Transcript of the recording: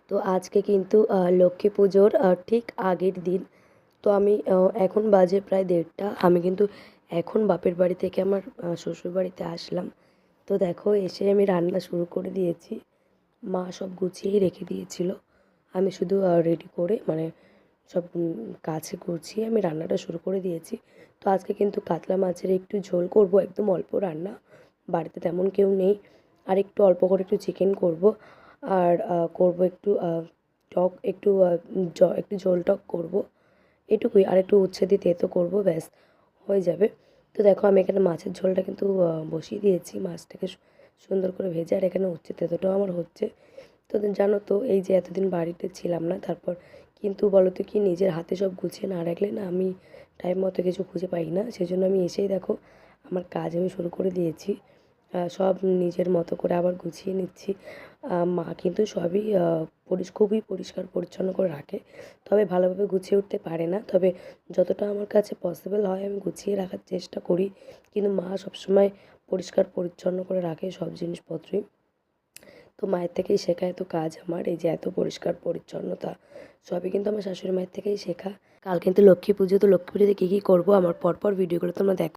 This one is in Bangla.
তো আজকে কিন্তু লক্ষ্মী পুজোর ঠিক আগের দিন। তো আমি এখন বাজে প্রায় 1:30। আমি কিন্তু এখন বাপের বাড়ি থেকে আমার শ্বশুরবাড়িতে আসলাম। তো দেখো এসে আমি রান্না শুরু করে দিয়েছি। মা সব গুছিয়েই রেখে দিয়েছিল। আমি শুধু রেডি করে মানে সব কাছে গুছিয়ে আমি রান্নাটা শুরু করে দিয়েছি। তো আজকে কিন্তু কাতলা মাছের একটু ঝোল করব, একদম অল্প রান্না। বাড়িতে তেমন কেউ নেই। আর একটু অল্প করে একটু চিকেন করব। আর করব একটু টক, একটু একটু ঝোল টক করব। এটুকুই। আর একটু উচ্ছে দিয়ে তেঁতো করব, ব্যাস হয়ে যাবে। তো দেখো আমি এখানে মাছের ঝোলটা কিন্তু বসিয়ে দিয়েছি। মাছটাকে সুন্দর করে ভেজে, আর এখানে উচ্ছে তেঁতোটাও আমার হচ্ছে। তো জানো তো এই যে এতদিন বাড়িতে ছিলাম না, তারপর কিন্তু বলো তো কি, নিজের হাতে সব গুছিয়ে না রাখলে না আমি টাইম মতো কিছু খুঁজে পাই না। সেজন্য আমি এসেই দেখো আমার কাজ আমি শুরু করে দিয়েছি। সব নিজের মতো করে আবার গুছিয়ে নিচ্ছি। মা কিন্তু সবই খুবই পরিষ্কার পরিচ্ছন্ন করে রাখে, তবে ভালোভাবে গুছিয়ে উঠতে পারে না। তবে যতটা আমার কাছে পসিবল হয় আমি গুছিয়ে রাখার চেষ্টা করি। কিন্তু মা সবসময় পরিষ্কার পরিচ্ছন্ন করে রাখে সব জিনিসপত্রই। তো মায়ের থেকেই শেখা এত কাজ আমার, এই যে এত পরিষ্কার পরিচ্ছন্নতা সবই কিন্তু আমার শাশুড়ি মায়ের থেকেই শেখা। কাল কিন্তু লক্ষ্মী পুজো, তো লক্ষ্মী পুজোতে কী কী করবো আমার পরপর ভিডিওগুলো তোমরা দেখো।